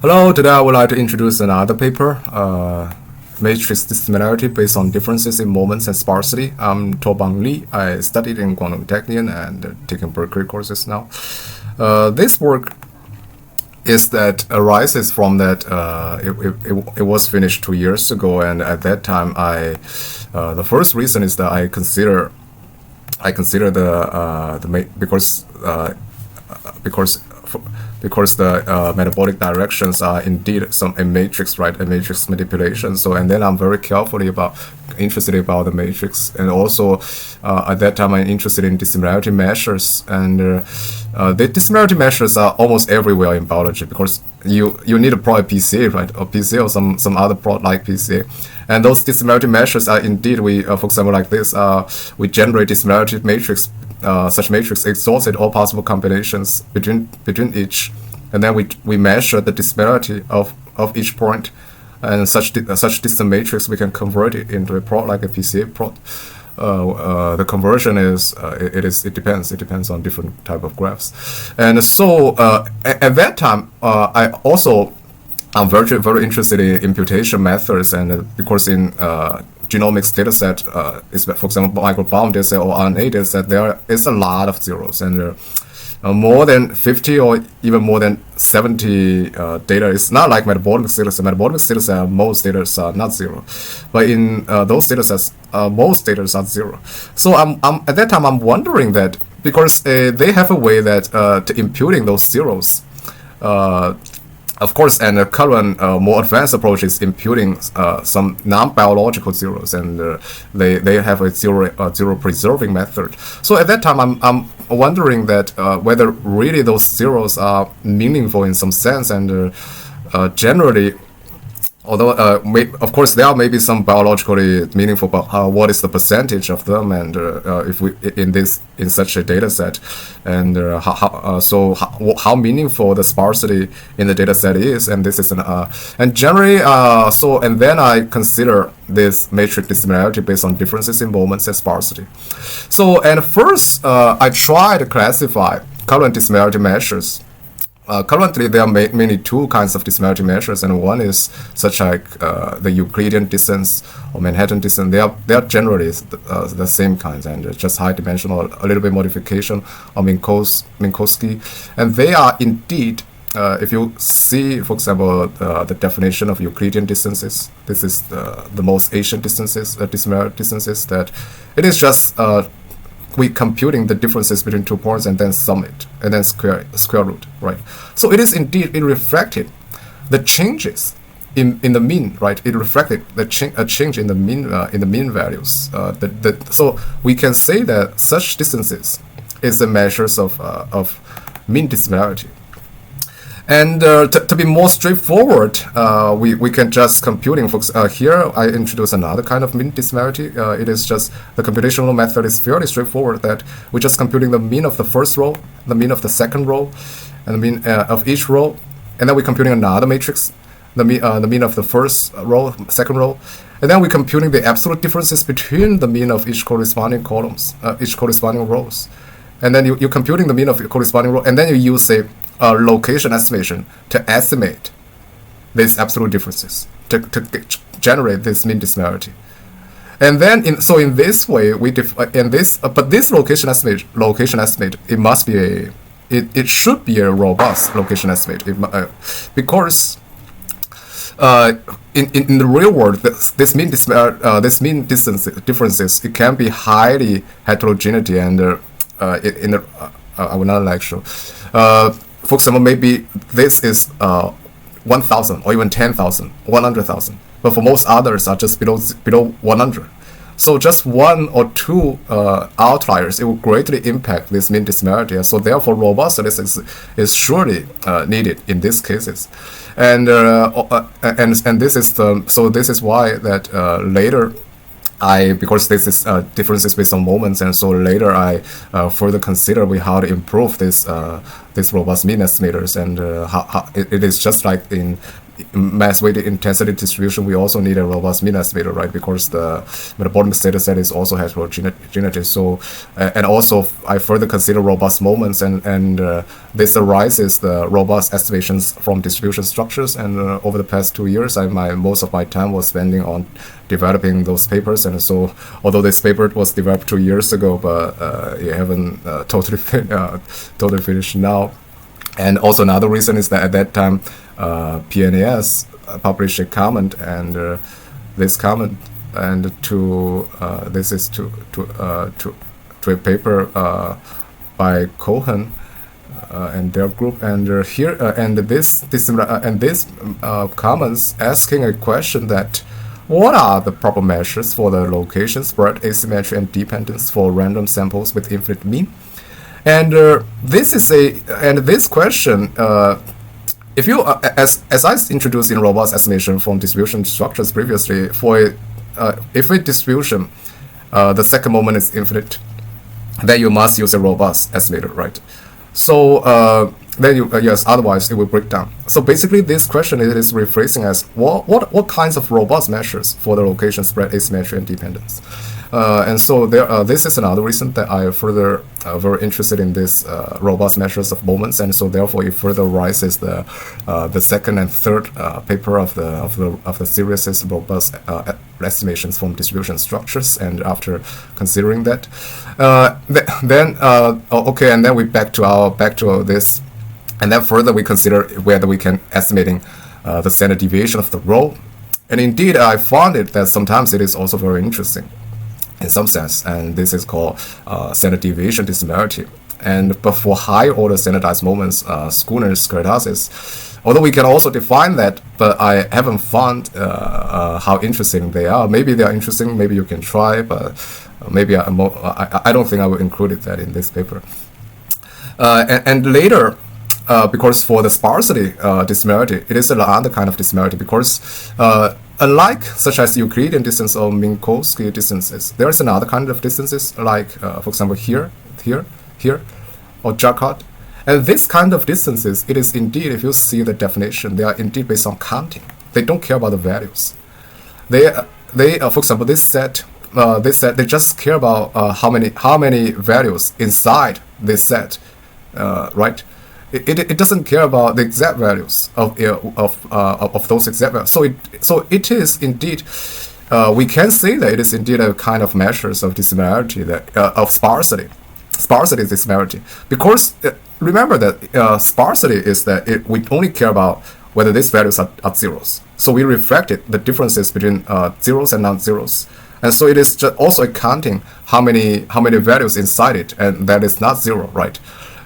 Hello, today I would like to introduce another paper, matrix dissimilarity based on differences in moments and sparsity. I'm Tobang Lee. I studied in quantum technion and taking Berkeley courses now. This work arises from that it was finished 2 years ago, and at that time the first reason is that I consider because the metabolic directions are indeed a matrix, right? A matrix manipulation. So, and then I'm very interested about the matrix, and also at that time I'm interested in dissimilarity measures, and the dissimilarity measures are almost everywhere in biology because you need a product PCA, right? Or PCA or some other product like PCA. And those dissimilarity measures are indeed, for example, like this, we generate dissimilarity matrix. Such matrix exhausted all possible combinations between each, and then we measure the dissimilarity of each point, and such distant matrix we can convert it into a product like a PCA product. The conversion it depends on different type of graphs, and so at that time I'm very interested in imputation methods, and because in genomics dataset, for example, microbiome dataset or RNA dataset, there is a lot of zeros, and more than 50 or even more than 70 data is not like metabolic dataset. Metabolic dataset, most data are not zero, but in those datasets, most data are zero. So I'm at that time I'm wondering that because they have a way that to imputing those zeros. Of course, and the current more advanced approach is imputing some non-biological zeros, and they have a zero preserving method. So at that time, I'm wondering that whether really those zeros are meaningful in some sense, and generally, although of course there may be some biologically meaningful, but what is the percentage of them, and if we in such a data set, and how meaningful the sparsity in the data set is, and this is and generally and then I consider this matrix dissimilarity based on differences in moments and sparsity. So, and first I try to classify current dissimilarity measures. Currently, there are mainly two kinds of dissimilarity measures, and one is such like the Euclidean distance or Manhattan distance. They are generally the same kinds, and just high dimensional, a little bit modification of Minkowski, and they are indeed. If you see, for example, the definition of Euclidean distances, this is the most ancient distances, dissimilarity distances. That it is just we computing the differences between 2 points and then sum it and then square root, right? So it is indeed, it reflected the changes in the mean, right? It reflected a change in the mean values. So we can say that such distances is the measures of mean dissimilarity. And to be more straightforward, we can just computing. Here I introduce another kind of mean dissimilarity. It is just the computational method is fairly straightforward. That we're just computing the mean of the first row, the mean of the second row, and the mean of each row, and then we're computing another matrix, the mean of the first row, second row, and then we're computing the absolute differences between the mean of each corresponding columns, each corresponding rows, and then you're computing the mean of the corresponding row, and then you use a location estimation to estimate these absolute differences to generate this mean dissimilarity. And then in this way we but this location estimate it must be it should be a robust location estimate because in the real world this mean differences it can be highly heterogeneity, and I will not lecture. For example, maybe this is 1,000 or even 10,000, 100,000, but for most others are just below 100. So just one or two outliers, it will greatly impact this mean dissimilarity. So therefore, robust statistics is surely needed in these cases, and this is this is why that later. Because this is differences based on moments, and so later I further consider how to improve this robust mean estimators, and how it is just like in mass weighted intensity distribution, we also need a robust mean estimator, right? Because the metabolic data set is also heterogeneity. So, and also I further consider robust moments, and this arises the robust estimations from distribution structures. And over the past 2 years, most of my time was spending on developing those papers. And so, although this paper was developed 2 years ago, but it haven't totally finished now. And also another reason is that at that time, PNAS published a comment, and this comment, and this is to a paper by Cohen and their group, and here and this comments asking a question that what are the proper measures for the location spread, asymmetry, and dependence for random samples with infinite mean? And this question, if you as I introduced in robust estimation from distribution structures previously, for if a distribution the second moment is infinite, then you must use a robust estimator, right? So then you yes, otherwise it will break down. So basically, this question is rephrasing as what kinds of robust measures for the location spread, asymmetry, and dependence. And so this is another reason that I further very interested in this robust measures of moments, and so therefore it further rises the second and third paper of the series is robust estimations from distribution structures. And after considering that, okay, and then we back to this, and then further we consider whether we can estimating the standard deviation of the rho. And indeed, I found it that sometimes it is also very interesting in some sense, and this is called standard deviation dissimilarity. But for high order standardized moments, Schooner's kurtosis, although we can also define that, but I haven't found how interesting they are. Maybe they are interesting, maybe you can try, but maybe I don't think I will include that in this paper. And later, because for the sparsity dissimilarity, it is another kind of dissimilarity, because unlike such as Euclidean distance or Minkowski distances, there is another kind of distances, like for example here, or Jaccard. And this kind of distances, it is indeed, if you see the definition, they are indeed based on counting. They don't care about the values. They for example, this set they just care about how many values inside this set, right? It doesn't care about the exact values of those exact values. So it is indeed, we can say that it is indeed a kind of measures of dissimilarity, that of sparsity dissimilarity. Because remember that sparsity is that we only care about whether these values are zeros. So we reflected the differences between zeros and non-zeros. And so it is just also accounting how many values inside it, and that is not zero, right?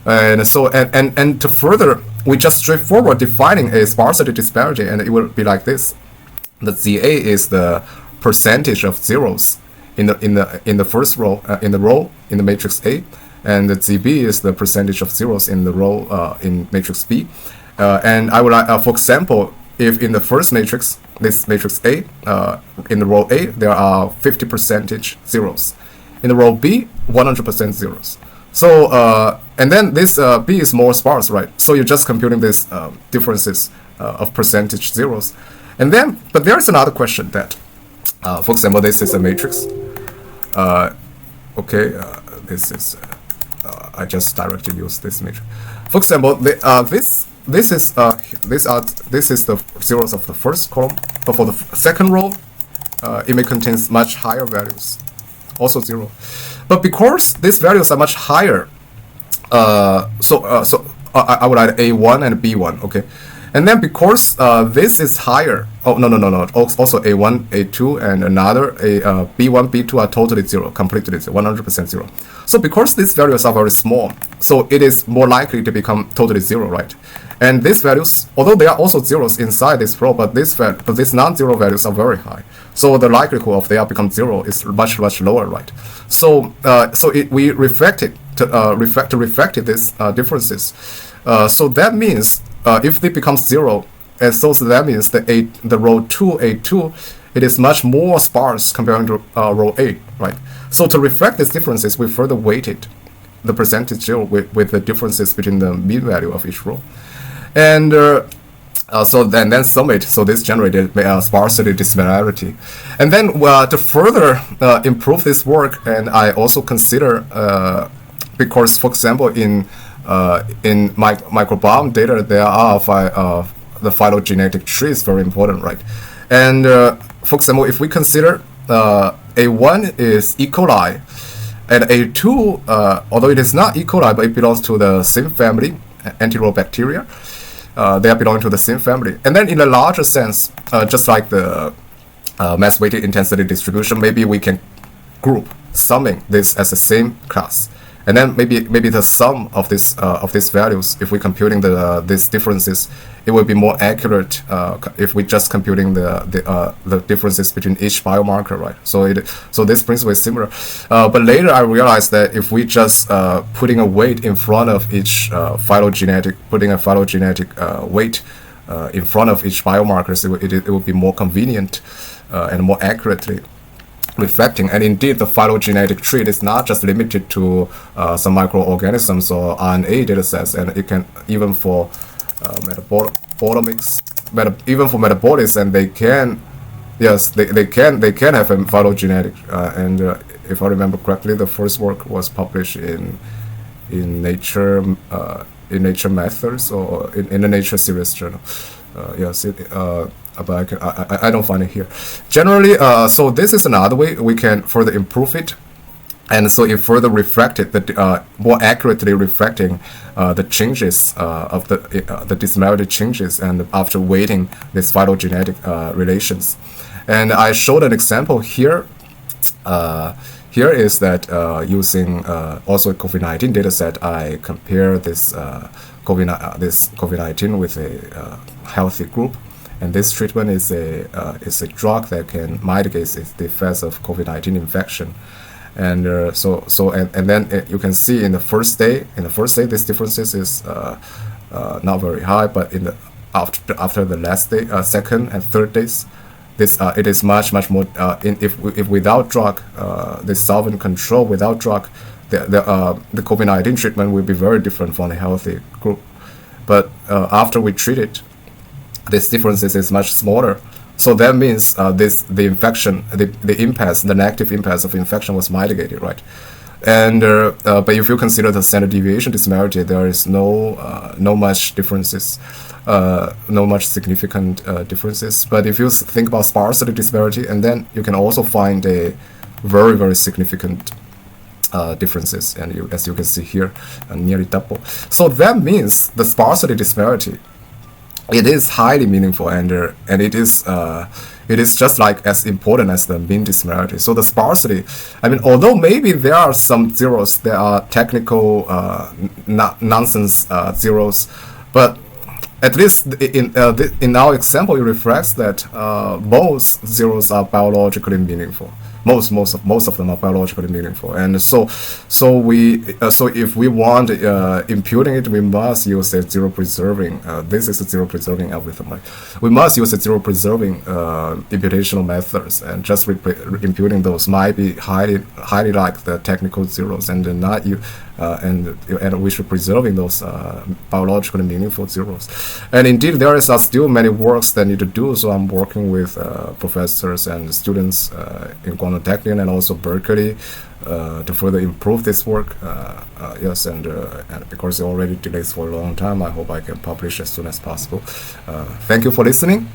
And so and to further, we just straightforward defining a sparsity disparity, and it will be like this: the ZA is the percentage of zeros in the first row in the matrix A, and the ZB is the percentage of zeros in the row in matrix B. And I would like, for example, if in the first matrix, this matrix A, in the row A, there are 50% zeros. In the row B, 100% zeros. So, and then this B is more sparse, right? So you're just computing these differences of percentage zeros. And then, but there's another question that, for example, this is a matrix. Okay, this is, I just directly use this matrix. For example, this is the zeros of the first column, but for the second row, it may contain much higher values, also zero. But because these values are much higher, so I would add A1 and B1, okay? And then because this is higher, also A1, A2, and another B1, B2 are totally zero, completely zero, 100% zero. So because these values are very small, so it is more likely to become totally zero, right? And these values, although they are also zeros inside this row, but these non-zero values are very high. So the likelihood of they are become zero is much lower, right? So we reflected these differences. So that means if they become zero, and so that means the row 2A2, it is much more sparse compared to row A, right? So to reflect these differences, we further weighted the percentage zero with the differences between the mean value of each row. And So then sum it. So this generated sparsity dissimilarity, and then to further improve this work, and I also consider because, for example, in microbiome data, there are the phylogenetic tree is very important, right? And for example, if we consider A1 is E. coli, and A2, although it is not E. coli, but it belongs to the same family, Enterobacteria. They are belonging to the same family. And then in a larger sense, just like the mass weighted intensity distribution, maybe we can group summing this as the same class. And then maybe the sum of these values, if we're computing these differences, it will be more accurate if we just computing the differences between each biomarker, right? So this principle is similar. But later I realized that if we just putting a weight in front of each putting a phylogenetic weight in front of each biomarkers, it would be more convenient and more accurately reflecting. And indeed, the phylogenetic tree is not just limited to some microorganisms or RNA datasets, and it can even for metabolomics, even for metabolics, and they can have a phylogenetic. And if I remember correctly, the first work was published in Nature Methods or in the Nature series journal. But I don't find it here. Generally, so this is another way we can further improve it, and so it further reflected more accurately reflecting the changes of the dissimilarity changes, and after weighting these phylogenetic relations. And I showed an example here. Here is that using also a COVID-19 dataset, I compare this COVID-19 with a healthy group. And this treatment is a drug that can mitigate the effects of COVID-19 infection, and then you can see in the first day, this differences is not very high, but after the last day, second and third days, it is much more. If without drug, the solvent control without drug, the COVID-19 treatment will be very different from the healthy group, but after we treat it, this differences is much smaller. So that means the infection, the negative impacts of infection was mitigated, right? And but if you consider the standard deviation dissimilarity, there is no much differences, no much significant differences. But if you think about sparsity dissimilarity, and then you can also find a very significant differences, and as you can see here, nearly double. So that means the sparsity dissimilarity, it is highly meaningful, and it is just like as important as the mean dissimilarity. So the sparsity, I mean, although maybe there are some zeros, there are technical nonsense zeros, but at least in our example, it reflects that most zeros are biologically meaningful. Most of them are biologically meaningful, and so if we want imputing it, we must use a zero preserving. This is a zero preserving algorithm, right? We must use a zero preserving imputational methods, and just imputing those might be highly like the technical zeros, and not you. And we should preserving those biologically meaningful zeros. And indeed, there is still many works that need to do. So I'm working with professors and students in quantum technique and also Berkeley to further improve this work. Yes, and because it already delays for a long time, I hope I can publish as soon as possible. Thank you for listening.